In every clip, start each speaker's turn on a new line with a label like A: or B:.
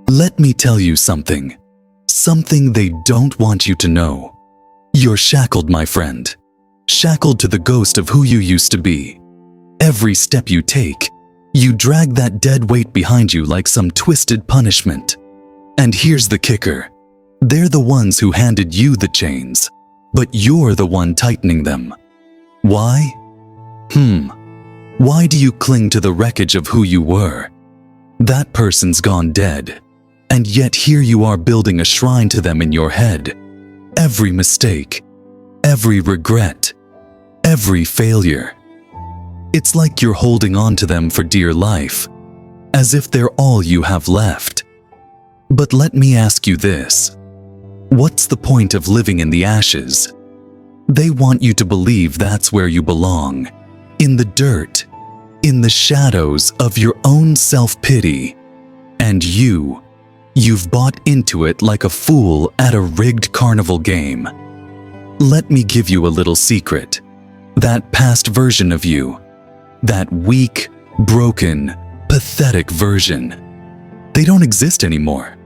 A: Let me tell you something. Something they don't want you to know. You're shackled, my friend. Shackled to the ghost of who you used to be. Every step you take, you drag that dead weight behind you like some twisted punishment. And here's the kicker. They're the ones who handed you the chains, but you're the one tightening them. Why? Why do you cling to the wreckage of who you were? That person's gone dead, and yet here you are building a shrine to them in your head. Every mistake, every regret, every failure. It's like you're holding on to them for dear life, as if they're all you have left. But let me ask you this. What's the point of living in the ashes? They want you to believe that's where you belong, in the dirt, in the shadows of your own self-pity. And you've bought into it like a fool at a rigged carnival game. Let me give you a little secret. That past version of you, that weak, broken, pathetic version, they don't exist anymore.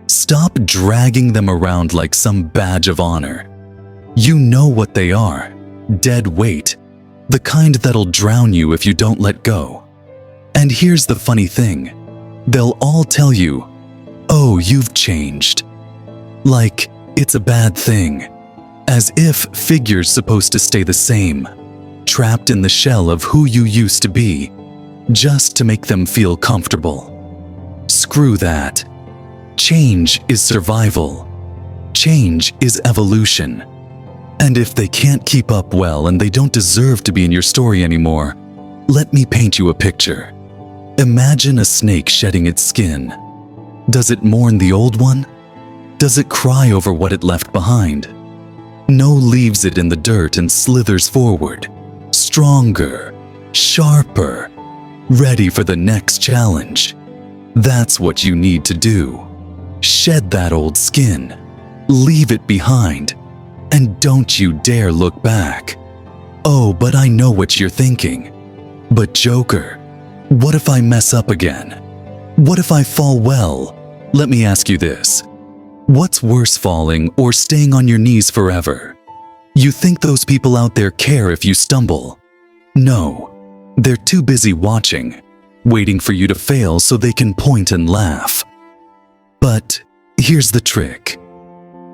A: Stop dragging them around like some badge of honor. You know what they are. Dead weight. The kind that'll drown you if you don't let go. And here's the funny thing. They'll all tell you, "Oh, you've changed." Like it's a bad thing. As if figure's supposed to stay the same, trapped in the shell of who you used to be, just to make them feel comfortable. Screw that. Change is survival. Change is evolution. And if they can't keep up well and they don't deserve to be in your story anymore, let me paint you a picture. Imagine a snake shedding its skin. Does it mourn the old one? Does it cry over what it left behind? No, leaves it in the dirt and slithers forward, stronger, sharper, ready for the next challenge. That's what you need to do. Shed that old skin, leave it behind, and don't you dare look back. Oh, but I know what you're thinking. But Joker, what if I mess up again? What if I fall well? Let me ask you this. What's worse, falling or staying on your knees forever? You think those people out there care if you stumble? No, they're too busy watching, waiting for you to fail so they can point and laugh. But here's the trick.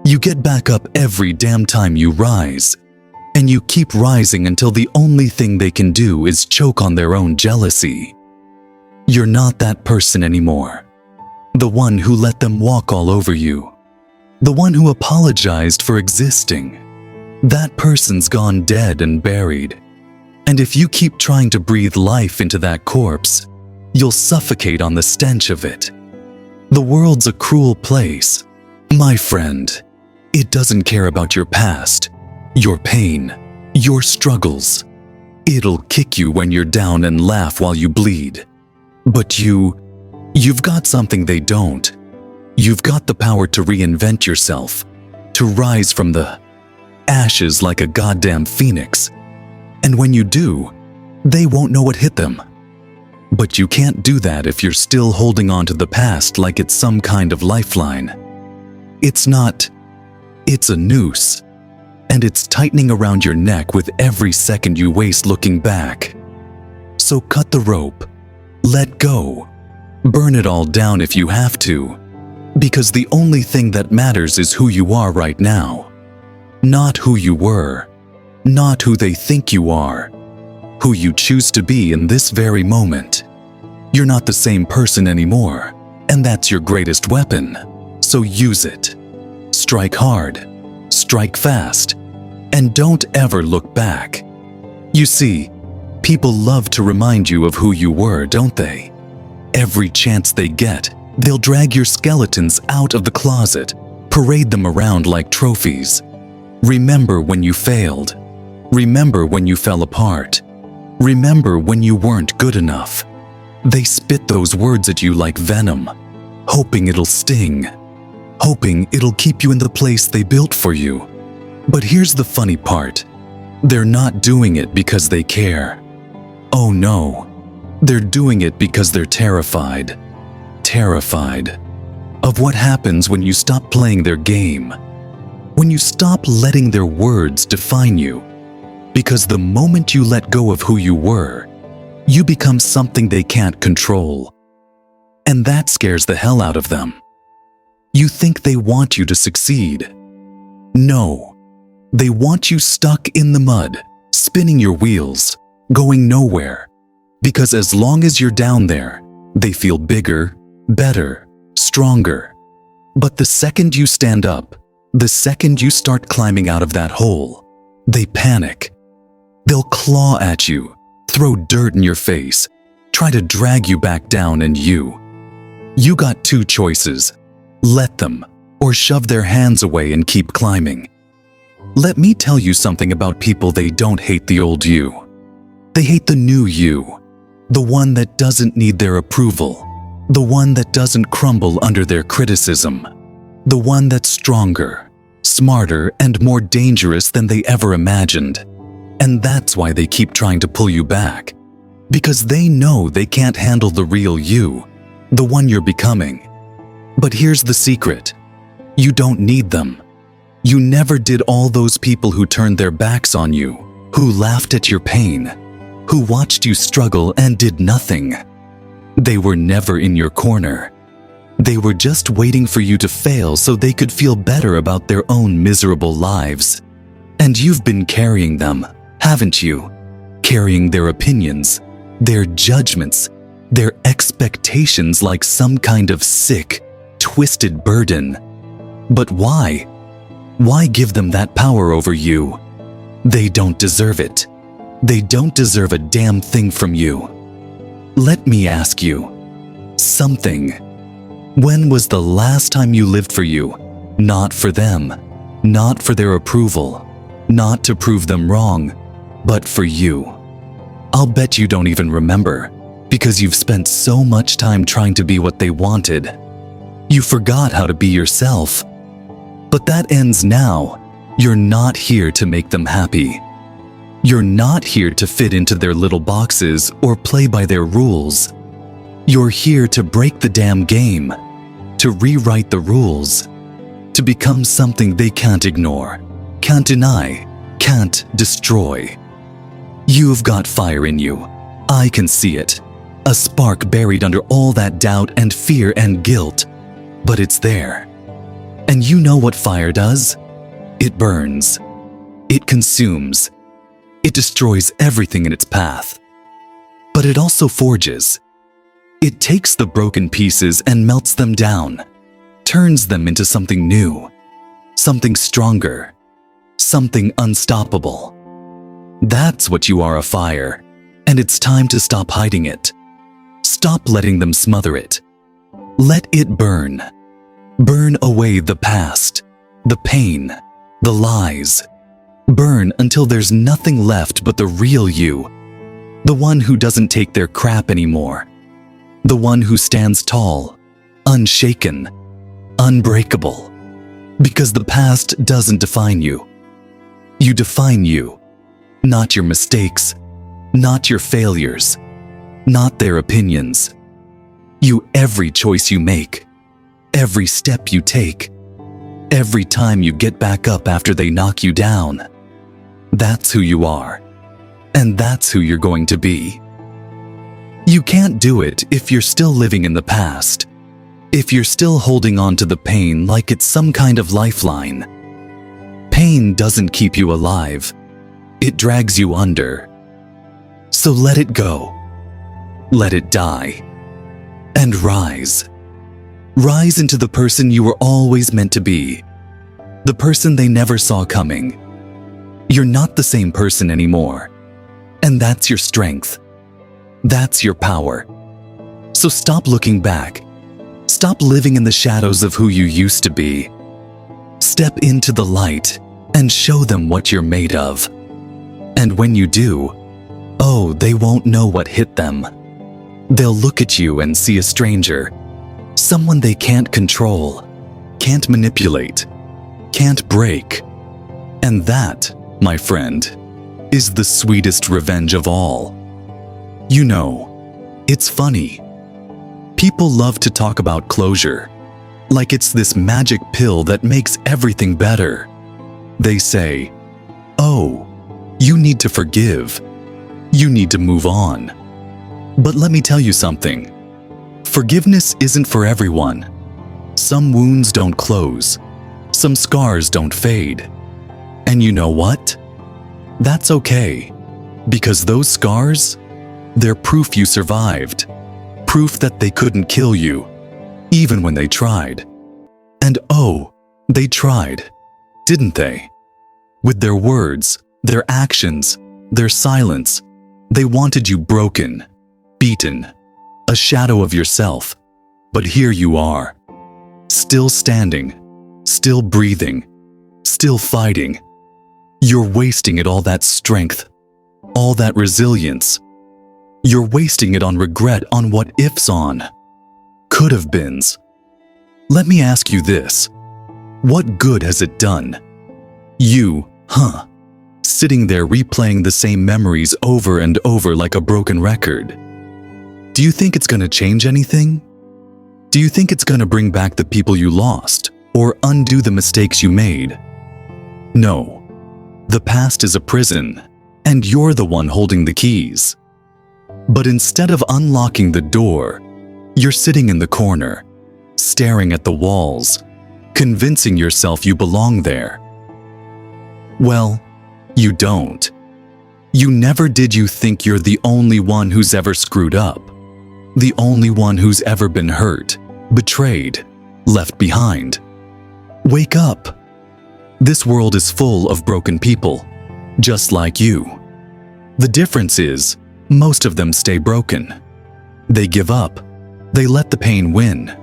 A: You get back up every damn time you rise, and you keep rising until the only thing they can do is choke on their own jealousy. You're not that person anymore. The one who let them walk all over you. The one who apologized for existing. That person's gone dead and buried. And if you keep trying to breathe life into that corpse, you'll suffocate on the stench of it. The world's a cruel place. My friend, it doesn't care about your past, your pain, your struggles. It'll kick you when you're down and laugh while you bleed. But you've got something they don't. You've got the power to reinvent yourself, to rise from the ashes like a goddamn phoenix. And when you do, they won't know what hit them. But you can't do that if you're still holding on to the past like it's some kind of lifeline. It's not. It's a noose. And it's tightening around your neck with every second you waste looking back. So cut the rope. Let go. Burn it all down if you have to. Because the only thing that matters is who you are right now. Not who you were. Not who they think you are. Who you choose to be in this very moment. You're not the same person anymore, and that's your greatest weapon. So use it. Strike hard. Strike fast. And don't ever look back. You see, people love to remind you of who you were, don't they? Every chance they get, they'll drag your skeletons out of the closet, parade them around like trophies. Remember when you failed. Remember when you fell apart. Remember when you weren't good enough. They spit those words at you like venom, hoping it'll sting, hoping it'll keep you in the place they built for you. But here's the funny part. They're not doing it because they care. Oh no, they're doing it because they're terrified. Terrified of what happens when you stop playing their game, when you stop letting their words define you. Because the moment you let go of who you were, you become something they can't control. And that scares the hell out of them. You think they want you to succeed. No, they want you stuck in the mud, spinning your wheels, going nowhere. Because as long as you're down there, they feel bigger, better, stronger. But the second you stand up, the second you start climbing out of that hole, they panic. They'll claw at you, throw dirt in your face, try to drag you back down, and you got two choices. Let them, or shove their hands away and keep climbing. Let me tell you something about people. They don't hate the old you. They hate the new you, the one that doesn't need their approval, the one that doesn't crumble under their criticism, the one that's stronger, smarter, and more dangerous than they ever imagined. And that's why they keep trying to pull you back, because they know they can't handle the real you, the one you're becoming. But here's the secret. You don't need them. You never did. All those people who turned their backs on you, who laughed at your pain, who watched you struggle and did nothing. They were never in your corner. They were just waiting for you to fail so they could feel better about their own miserable lives. And you've been carrying them, haven't you? Carrying their opinions, their judgments, their expectations like some kind of sick, twisted burden. But why? Why give them that power over you? They don't deserve it. They don't deserve a damn thing from you. Let me ask you something. When was the last time you lived for you? Not for them, not for their approval, not to prove them wrong, but for you. I'll bet you don't even remember, because you've spent so much time trying to be what they wanted. You forgot how to be yourself. But that ends now. You're not here to make them happy. You're not here to fit into their little boxes or play by their rules. You're here to break the damn game, to rewrite the rules, to become something they can't ignore, can't deny, can't destroy. You've got fire in you. I can see it. A spark buried under all that doubt and fear and guilt. But it's there. And you know what fire does? It burns. It consumes. It destroys everything in its path. But it also forges. It takes the broken pieces and melts them down, turns them into something new, something stronger, something unstoppable. That's what you are, a fire, and it's time to stop hiding it. Stop letting them smother it. Let it burn. Burn away the past, the pain, the lies. Burn until there's nothing left but the real you, the one who doesn't take their crap anymore, the one who stands tall, unshaken, unbreakable. Because the past doesn't define you. You define you, not your mistakes, not your failures, not their opinions. You, every choice you make, every step you take, every time you get back up after they knock you down. That's who you are, and that's who you're going to be. You can't do it if you're still living in the past, if you're still holding on to the pain like it's some kind of lifeline. Pain doesn't keep you alive. It drags you under. So let it go. Let it die. And rise. Rise into the person you were always meant to be. The person they never saw coming. You're not the same person anymore. And that's your strength. That's your power. So stop looking back. Stop living in the shadows of who you used to be. Step into the light and show them what you're made of. And when you do, oh, they won't know what hit them. They'll look at you and see a stranger, someone they can't control, can't manipulate, can't break. And that, my friend, is the sweetest revenge of all. You know, it's funny. People love to talk about closure, like it's this magic pill that makes everything better. They say, "Oh, you need to forgive. You need to move on." But let me tell you something. Forgiveness isn't for everyone. Some wounds don't close. Some scars don't fade. And you know what? That's okay. Because those scars, they're proof you survived. Proof that they couldn't kill you, even when they tried. And oh, they tried, didn't they? With their words, their actions, their silence, they wanted you broken, beaten, a shadow of yourself. But here you are, still standing, still breathing, still fighting. You're wasting it all, that strength, all that resilience. You're wasting it on regret, on what ifs, on could have beens. Let me ask you this. What good has it done? You, sitting there replaying the same memories over and over like a broken record. Do you think it's going to change anything? Do you think it's going to bring back the people you lost or undo the mistakes you made? No. The past is a prison, and you're the one holding the keys. But instead of unlocking the door, you're sitting in the corner, staring at the walls, convincing yourself you belong there. Well, you don't. You never did. You think you're the only one who's ever screwed up, the only one who's ever been hurt, betrayed, left behind. Wake up. This world is full of broken people, just like you. The difference is, most of them stay broken. They give up. They let the pain win.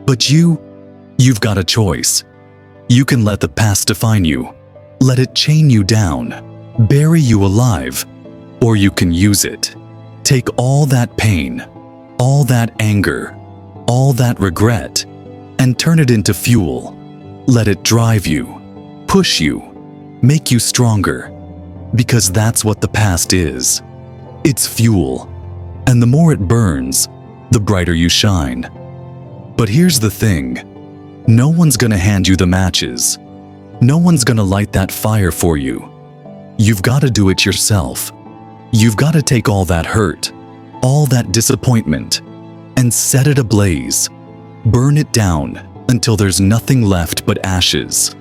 A: But you've got a choice. You can let the past define you, let it chain you down, bury you alive, or you can use it. Take all that pain, all that anger, all that regret, and turn it into fuel. Let it drive you, push you, make you stronger, because that's what the past is. It's fuel, and the more it burns, the brighter you shine. But here's the thing. No one's gonna hand you the matches. No one's gonna light that fire for you. You've gotta do it yourself. You've gotta take all that hurt, all that disappointment, and set it ablaze. Burn it down until there's nothing left but ashes.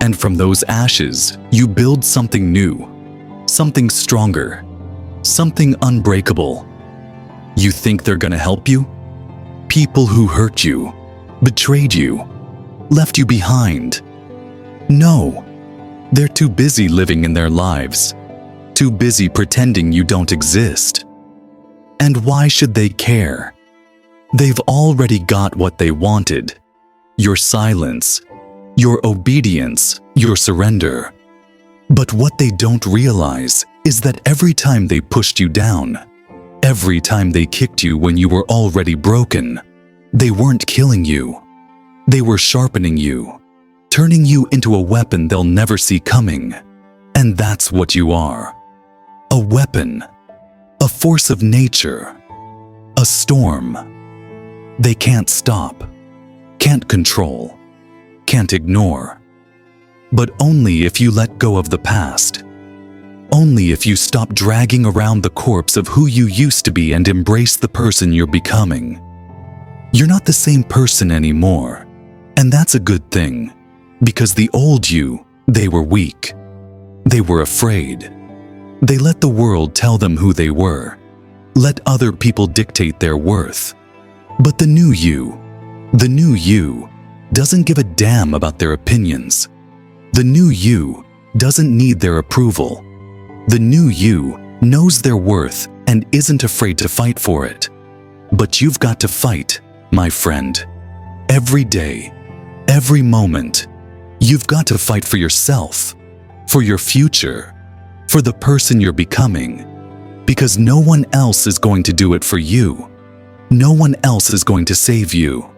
A: And from those ashes, you build something new, something stronger, something unbreakable. You think they're gonna help you? People who hurt you, betrayed you, left you behind. No, they're too busy living in their lives, too busy pretending you don't exist. And why should they care? They've already got what they wanted. Your silence, your obedience, your surrender. But what they don't realize is that every time they pushed you down, every time they kicked you when you were already broken, they weren't killing you. They were sharpening you, turning you into a weapon they'll never see coming. And that's what you are. A weapon, a force of nature, a storm. They can't stop, can't control, can't ignore. But only if you let go of the past. Only if you stop dragging around the corpse of who you used to be and embrace the person you're becoming. You're not the same person anymore, and that's a good thing, because the old you, they were weak. They were afraid. They let the world tell them who they were, let other people dictate their worth. But the new you doesn't give a damn about their opinions. The new you doesn't need their approval. The new you knows their worth and isn't afraid to fight for it. But you've got to fight, my friend. Every day, every moment, you've got to fight for yourself, for your future, for the person you're becoming. Because no one else is going to do it for you. No one else is going to save you.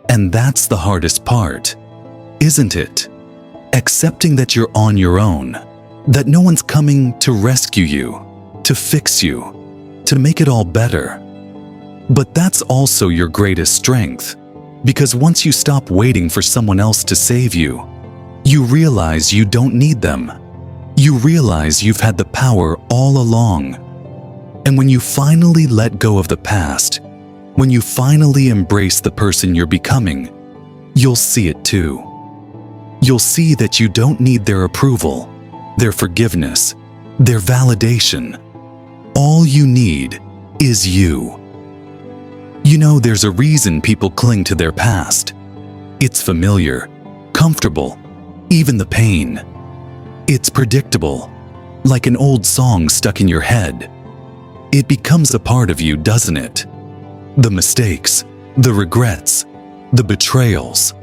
A: And that's the hardest part, isn't it? Accepting that you're on your own, that no one's coming to rescue you, to fix you, to make it all better. But that's also your greatest strength, Because once you stop waiting for someone else to save you, you realize you don't need them. You realize you've had the power all along. And when you finally let go of the past, when you finally embrace the person you're becoming, you'll see it too. You'll see that you don't need their approval, their forgiveness, their validation. All you need is you. You know, there's a reason people cling to their past. It's familiar, comfortable, even the pain. It's predictable, like an old song stuck in your head. It becomes a part of you, doesn't it? The mistakes, the regrets, the betrayals.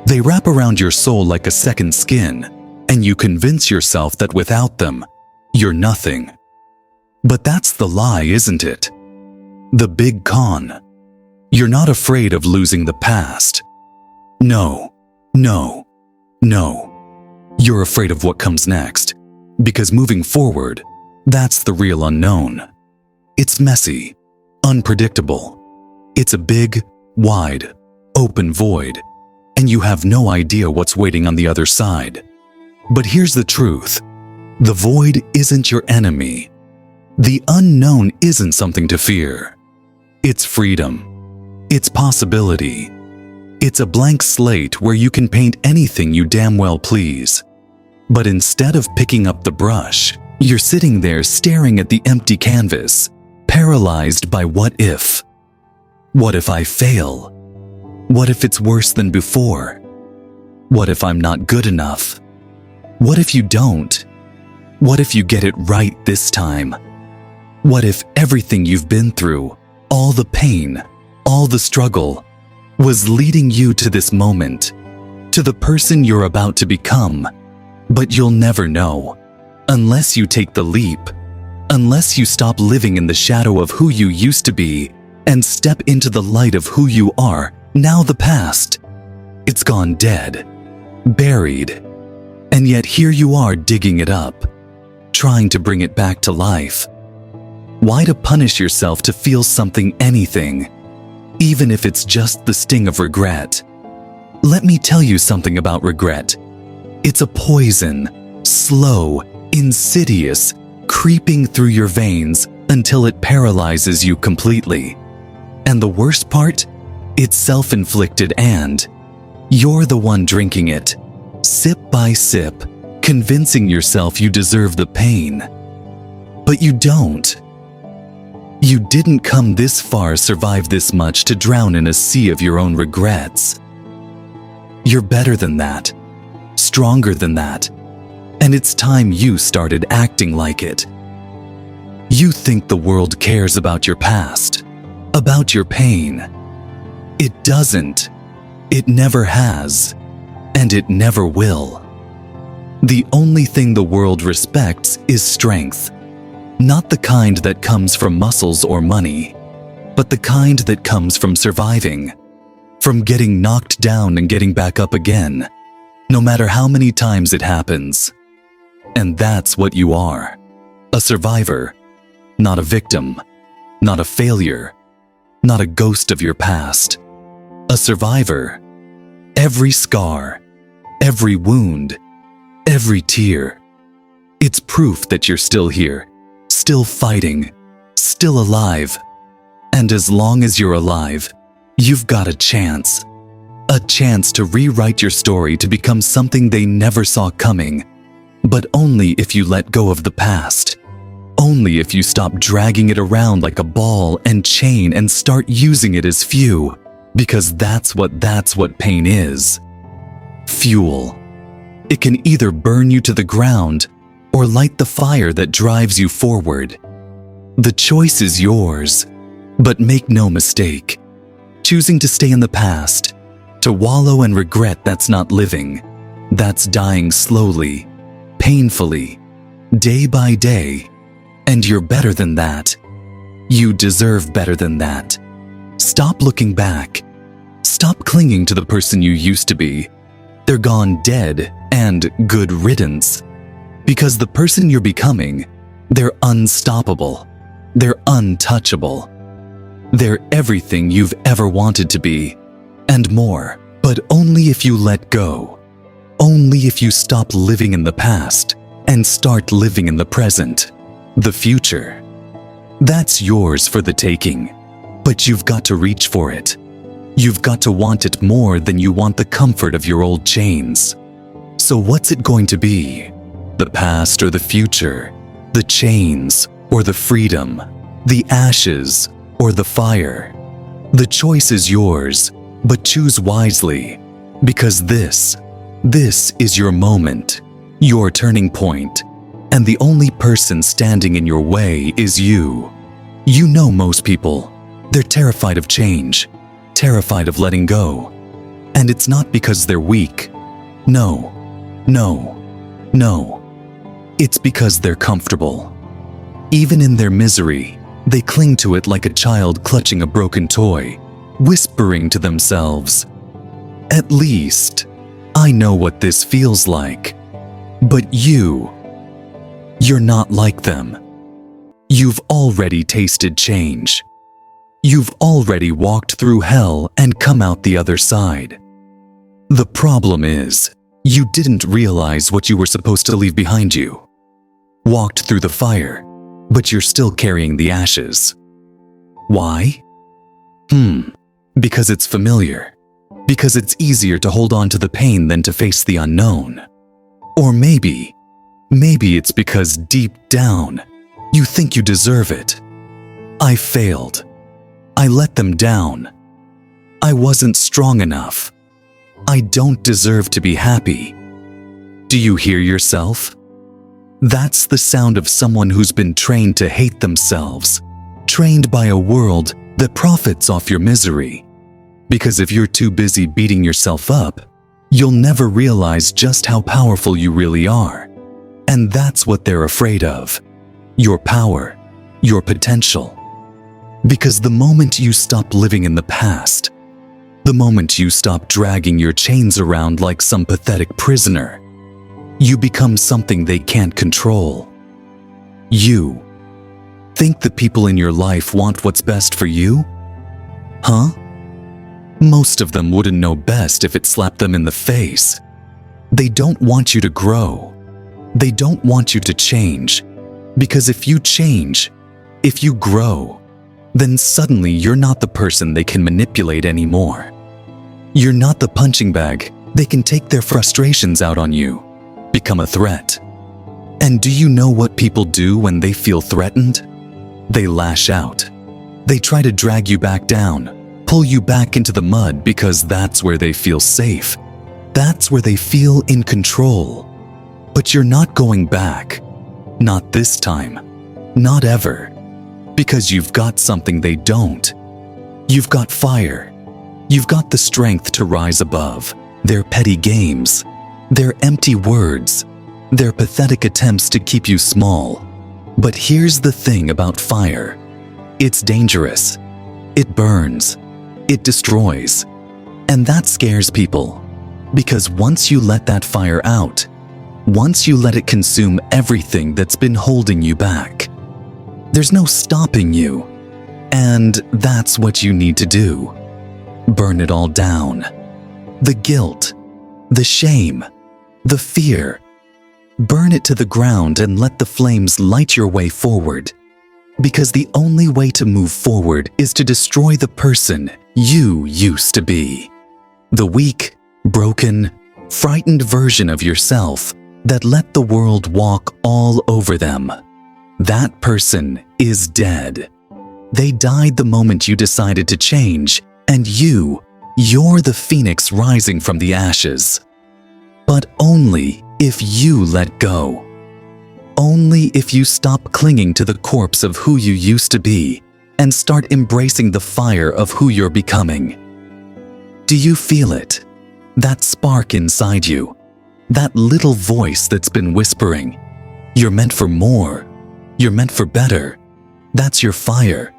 A: They wrap around your soul like a second skin, and you convince yourself that without them, you're nothing. But that's the lie, isn't it? The big con. You're not afraid of losing the past. No, no, no. You're afraid of what comes next, because moving forward, that's the real unknown. It's messy, unpredictable. It's a big, wide, open void, and you have no idea what's waiting on the other side. But here's the truth. The void isn't your enemy. The unknown isn't something to fear. It's freedom. It's possibility. It's a blank slate where you can paint anything you damn well please. But instead of picking up the brush, you're sitting there staring at the empty canvas, paralyzed by what if. What if I fail? What if it's worse than before? What if I'm not good enough? What if you don't? What if you get it right this time? What if everything you've been through, all the pain, all the struggle, was leading you to this moment, to the person you're about to become? But you'll never know, unless you take the leap, unless you stop living in the shadow of who you used to be and step into the light of who you are. Now the past, it's gone dead, buried, and yet here you are digging it up, trying to bring it back to life. Why to punish yourself to feel something, anything, even if it's just the sting of regret? Let me tell you something about regret. It's a poison, slow, insidious, creeping through your veins until it paralyzes you completely. And the worst part? It's self-inflicted and you're the one drinking it, sip by sip, convincing yourself you deserve the pain. But you don't. You didn't come this far, survive this much to drown in a sea of your own regrets. You're better than that, stronger than that, and it's time you started acting like it. You think the world cares about your past, about your pain. It doesn't. It never has, and it never will. The only thing the world respects is strength. Not the kind that comes from muscles or money, but the kind that comes from surviving, from getting knocked down and getting back up again, no matter how many times it happens. And that's what you are. A survivor, not a victim, not a failure, not a ghost of your past. A survivor. Every scar, every wound, every tear. It's proof that you're still here, still fighting, still alive. And as long as you're alive, you've got a chance to rewrite your story to become something they never saw coming. But only if you let go of the past. Only if you stop dragging it around like a ball and chain and start using it as fuel. Because that's what pain is. Fuel. It can either burn you to the ground or light the fire that drives you forward. The choice is yours, but make no mistake. Choosing to stay in the past, to wallow and regret, that's not living. That's dying slowly, painfully, day by day. And you're better than that. You deserve better than that. Stop looking back. Stop clinging to the person you used to be. They're gone dead, and good riddance. Because the person you're becoming, they're unstoppable. They're untouchable. They're everything you've ever wanted to be. and more, but only if you let go. Only if you stop living in the past and start living in the present, the future. That's yours for the taking, but you've got to reach for it. You've got to want it more than you want the comfort of your old chains. So what's it going to be? The past or the future? The chains or the freedom? The ashes or the fire? The choice is yours, but choose wisely, because this is your moment, your turning point, and the only person standing in your way is you. You know most people, they're terrified of change, terrified of letting go. And it's not because they're weak. No. It's because they're comfortable. Even in their misery, they cling to it like a child clutching a broken toy, whispering to themselves, "At least, I know what this feels like." But you're not like them. You've already tasted change. You've already walked through hell and come out the other side. The problem is, you didn't realize what you were supposed to leave behind you. Walked through the fire, but you're still carrying the ashes. Why? Because it's familiar. Because it's easier to hold on to the pain than to face the unknown. Or maybe it's because deep down, you think you deserve it. I failed. I let them down. I wasn't strong enough. I don't deserve to be happy. Do you hear yourself? That's the sound of someone who's been trained to hate themselves, trained by a world that profits off your misery. Because if you're too busy beating yourself up, you'll never realize just how powerful you really are. And that's what they're afraid of. Your power, your potential. Because the moment you stop living in the past, the moment you stop dragging your chains around like some pathetic prisoner, you become something they can't control. You think the people in your life want what's best for you? Huh? Most of them wouldn't know best if it slapped them in the face. They don't want you to grow. They don't want you to change. Because if you change, if you grow, then suddenly you're not the person they can manipulate anymore. You're not the punching bag they can take their frustrations out on you, become a threat. And do you know what people do when they feel threatened? They lash out. They try to drag you back down, pull you back into the mud because that's where they feel safe. That's where they feel in control. But you're not going back. Not this time. Not ever. Because you've got something they don't. You've got fire. You've got the strength to rise above their petty games, their empty words, their pathetic attempts to keep you small. But here's the thing about fire. It's dangerous. It burns. It destroys. And that scares people. Because once you let that fire out, once you let it consume everything that's been holding you back, there's no stopping you. And that's what you need to do. Burn it all down. The guilt, the shame, the fear. Burn it to the ground and let the flames light your way forward. Because the only way to move forward is to destroy the person you used to be. The weak, broken, frightened version of yourself that let the world walk all over them. That person is dead. They died the moment you decided to change, and you're the phoenix rising from the ashes. But only if you let go. Only if you stop clinging to the corpse of who you used to be and start embracing the fire of who you're becoming. Do you feel it? That spark inside you? That little voice that's been whispering, "You're meant for more. You're meant for better." That's your fire.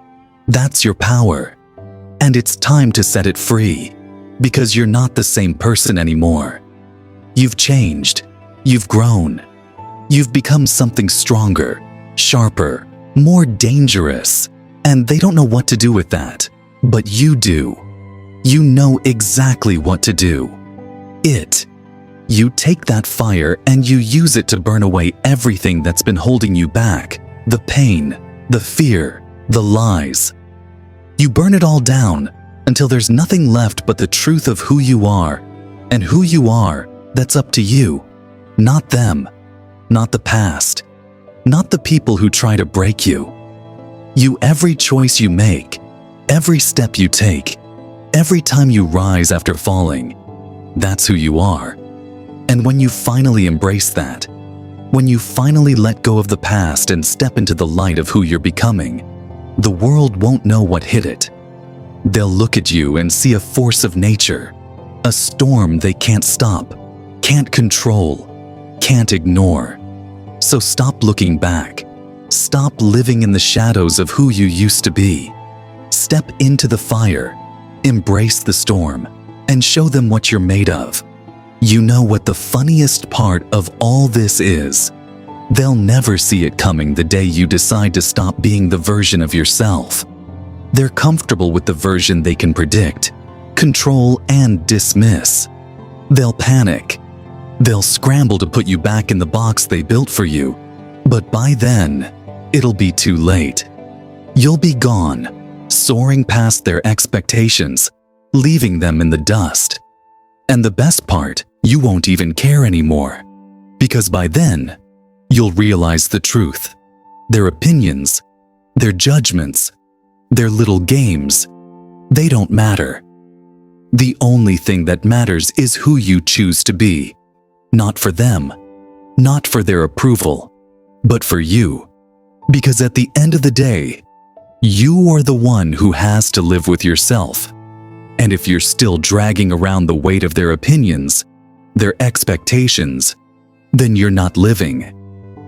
A: That's your power. And it's time to set it free, because you're not the same person anymore. You've changed. You've grown. You've become something stronger, sharper, more dangerous. And they don't know what to do with that. But you do. You know exactly what to do. You take that fire and you use it to burn away everything that's been holding you back. The pain, the fear, the lies. You burn it all down until there's nothing left but the truth of who you are. And who you are, that's up to you. Not them. Not the past. Not the people who try to break you. Every choice you make, every step you take, every time you rise after falling, that's who you are. And when you finally embrace that, when you finally let go of the past and step into the light of who you're becoming, the world won't know what hit it. They'll look at you and see a force of nature, a storm they can't stop, can't control, can't ignore. So stop looking back. Stop living in the shadows of who you used to be. Step into the fire, embrace the storm, and show them what you're made of. You know what the funniest part of all this is? They'll never see it coming the day you decide to stop being the version of yourself. They're comfortable with the version they can predict, control, and dismiss. They'll panic. They'll scramble to put you back in the box they built for you. But by then, it'll be too late. You'll be gone, soaring past their expectations, leaving them in the dust. And the best part, you won't even care anymore. Because by then, you'll realize the truth. Their opinions, their judgments, their little games, they don't matter. The only thing that matters is who you choose to be. Not for them, not for their approval, but for you. Because at the end of the day, you are the one who has to live with yourself. And if you're still dragging around the weight of their opinions, their expectations, then you're not living.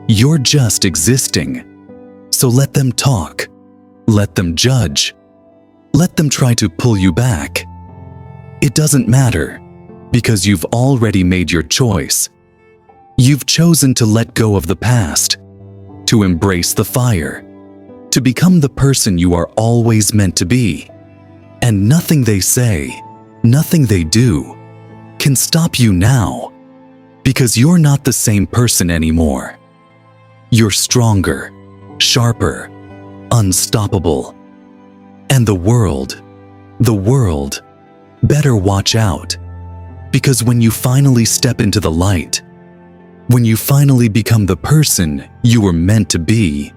A: You're just existing. So let them talk. Let them judge. Let them try to pull you back. It doesn't matter, because you've already made your choice. You've chosen to let go of the past, to embrace the fire, to become the person you are always meant to be. And nothing they say, nothing they do, can stop you now, because you're not the same person anymore. You're stronger, sharper, unstoppable. And the world, better watch out. Because when you finally step into the light, when you finally become the person you were meant to be,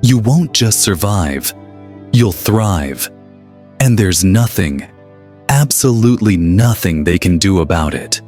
A: you won't just survive, you'll thrive. And there's nothing, absolutely nothing they can do about it.